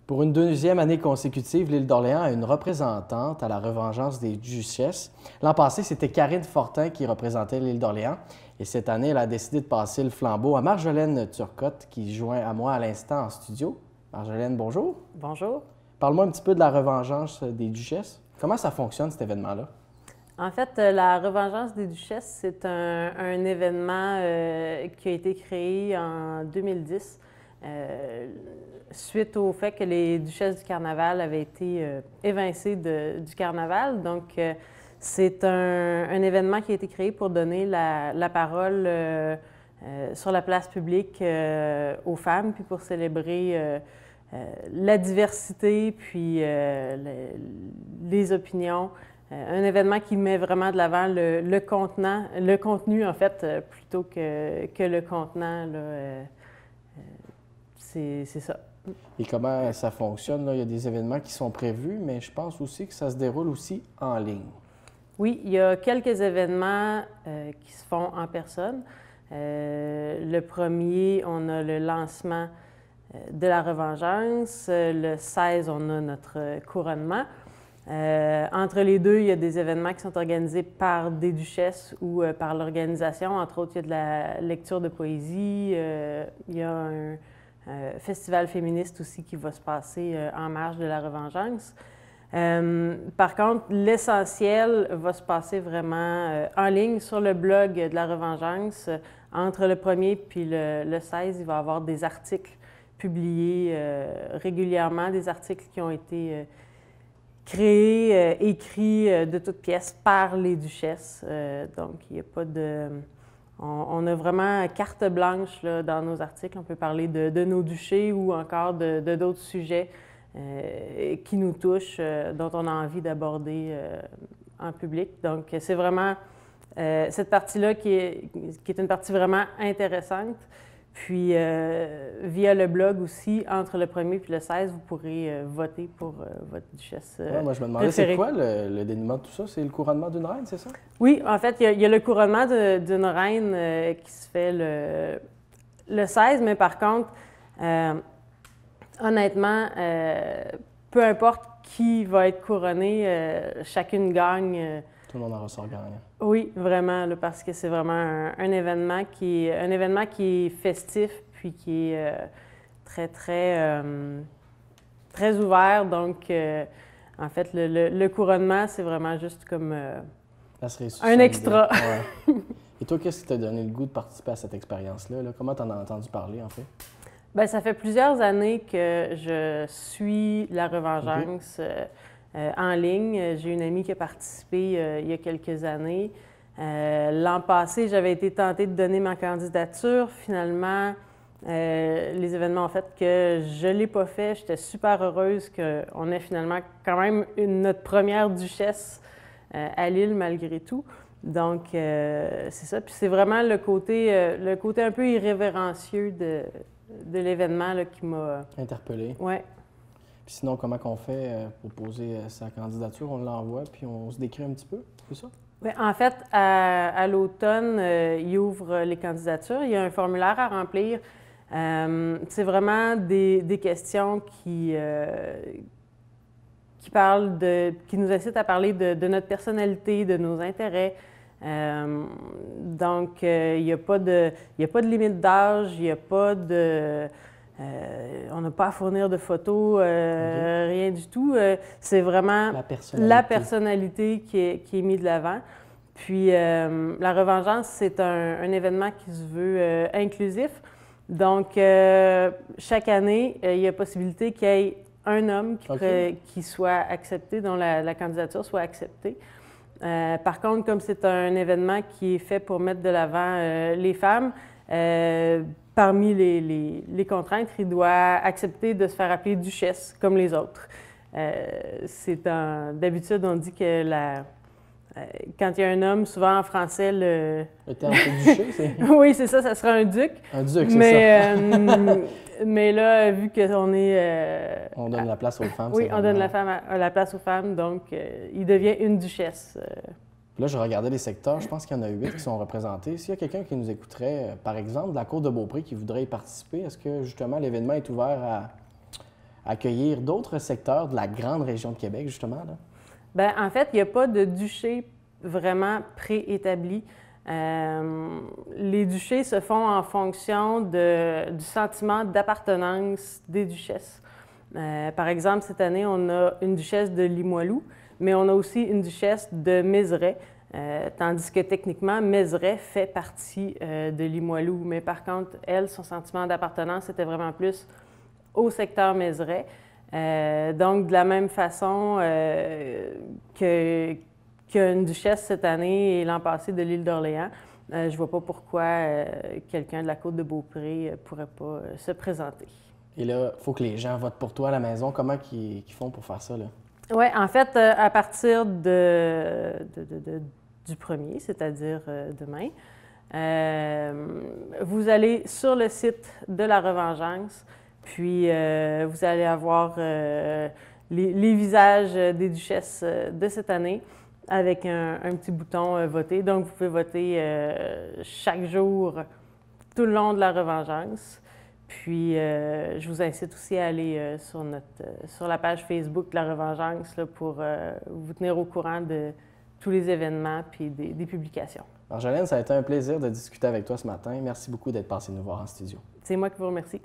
Pour une deuxième année consécutive, l'île d'Orléans a une représentante à la revengeance des duchesses. L'an passé, c'était Karine Fortin qui représentait l'île d'Orléans. Et cette année, elle a décidé de passer le flambeau à Marjolaine Turcotte, qui joint à moi à l'instant en studio. Marjolaine, bonjour. Bonjour. Parle-moi un petit peu de la revengeance des duchesses. Comment ça fonctionne, cet événement-là? En fait, la Revengeance des Duchesses, c'est un événement qui a été créé en 2010 suite au fait que les duchesses du carnaval avaient été évincées du carnaval. Donc, c'est un événement qui a été créé pour donner la parole sur la place publique aux femmes, puis pour célébrer la diversité, puis les opinions. Un événement qui met vraiment de l'avant le contenu, en fait, plutôt que le contenant. C'est ça. Et comment ça fonctionne? Là? Il y a des événements qui sont prévus, mais je pense aussi que ça se déroule aussi en ligne. Oui, il y a quelques événements qui se font en personne. Le premier, on a le lancement de la Revengeance. Le 16, on a notre couronnement. Entre les deux, il y a des événements qui sont organisés par des duchesses ou par l'organisation. Entre autres, il y a de la lecture de poésie. Il y a un festival féministe aussi qui va se passer en marge de la Revengeance. Par contre, l'essentiel va se passer vraiment en ligne sur le blog de la Revengeance. Entre le 1er puis le 16, il va y avoir des articles publiés régulièrement, des articles qui ont été créés, écrits de toutes pièces par les duchesses. Donc, il n'y a pas de... On a vraiment carte blanche là, dans nos articles. On peut parler de nos duchés ou encore de d'autres sujets qui nous touchent, dont on a envie d'aborder en public. Donc, c'est vraiment cette partie-là qui est une partie vraiment intéressante. Puis, via le blog aussi, entre le 1er et le 16, vous pourrez voter pour votre duchesse moi, je me demandais, c'est quoi le dénouement de tout ça? C'est le couronnement d'une reine, c'est ça? Oui, en fait, il y a le couronnement d'une reine qui se fait le 16, mais par contre, honnêtement, peu importe qui va être couronné, chacune gagne. Tout le monde en ressort gagnant. Oui, vraiment, là, parce que c'est vraiment un événement qui est festif, puis qui est très ouvert. Donc, en fait, le couronnement, c'est vraiment juste comme un extra. Ouais. Et toi, qu'est-ce qui t'a donné le goût de participer à cette expérience-là? Là? Comment t'en as entendu parler, en fait? Bien, ça fait plusieurs années que je suis la Revengeance. Okay. En ligne. J'ai une amie qui a participé il y a quelques années. L'an passé, j'avais été tentée de donner ma candidature. Finalement, les événements ont fait que je ne l'ai pas fait. J'étais super heureuse qu'on ait finalement quand même notre première duchesse à l'île malgré tout. Donc, c'est ça. Puis c'est vraiment le côté un peu irrévérencieux de l'événement qui m'a... Interpellée. Oui. Puis sinon, comment qu'on fait pour poser sa candidature? On l'envoie, puis on se décrit un petit peu, c'est ça? Oui, en fait, à l'automne, il ouvre les candidatures. Il y a un formulaire à remplir. C'est vraiment des questions qui nous incitent à parler de notre personnalité, de nos intérêts. Donc, il n'y a pas de limite d'âge, il n'y a pas de... on n'a pas à fournir de photos, rien du tout. C'est vraiment la personnalité qui est mise de l'avant. Puis, la Revengeance, c'est un événement qui se veut inclusif. Donc, chaque année, il y a possibilité qu'il y ait un homme qui soit accepté, dont la candidature soit acceptée. Par contre, comme c'est un événement qui est fait pour mettre de l'avant les femmes, parmi les contraintes, il doit accepter de se faire appeler duchesse, comme les autres. D'habitude, on dit que quand il y a un homme, souvent en français, le terme duché, c'est... Oui, c'est ça, ça sera un duc. Un duc, c'est ça. Mais là, vu qu'on est... on donne la place aux femmes. Oui, on donne la place aux femmes, donc il devient une duchesse. Là, je regardais les secteurs, je pense qu'il y en a 8 qui sont représentés. S'il y a quelqu'un qui nous écouterait, par exemple, de la Cour de Beaupré, qui voudrait y participer, est-ce que justement l'événement est ouvert accueillir d'autres secteurs de la grande région de Québec, justement, là? Bien, en fait, il n'y a pas de duché vraiment préétabli. Les duchés se font en fonction du sentiment d'appartenance des duchesses. Par exemple, cette année, on a une duchesse de Limoilou, mais on a aussi une duchesse de Mézeray, tandis que techniquement, Mézeray fait partie de Limoilou. Mais par contre, elle, son sentiment d'appartenance était vraiment plus au secteur Mézeray. Donc, de la même façon qu'une duchesse cette année et l'an passé de l'île d'Orléans, je ne vois pas pourquoi quelqu'un de la Côte-de-Beaupré ne pourrait pas se présenter. Et là, il faut que les gens votent pour toi à la maison. Comment ils font pour faire ça, là? Oui, en fait, à partir du 1er, c'est-à-dire demain, vous allez sur le site de la Revengeance, puis vous allez avoir les visages des duchesses de cette année avec un petit bouton voter. Donc, vous pouvez voter chaque jour tout le long de la Revengeance. Puis, je vous incite aussi à aller sur la page Facebook de la Revengeance là, pour vous tenir au courant de tous les événements puis des publications. Marjolaine, ça a été un plaisir de discuter avec toi ce matin. Merci beaucoup d'être passée nous voir en studio. C'est moi qui vous remercie.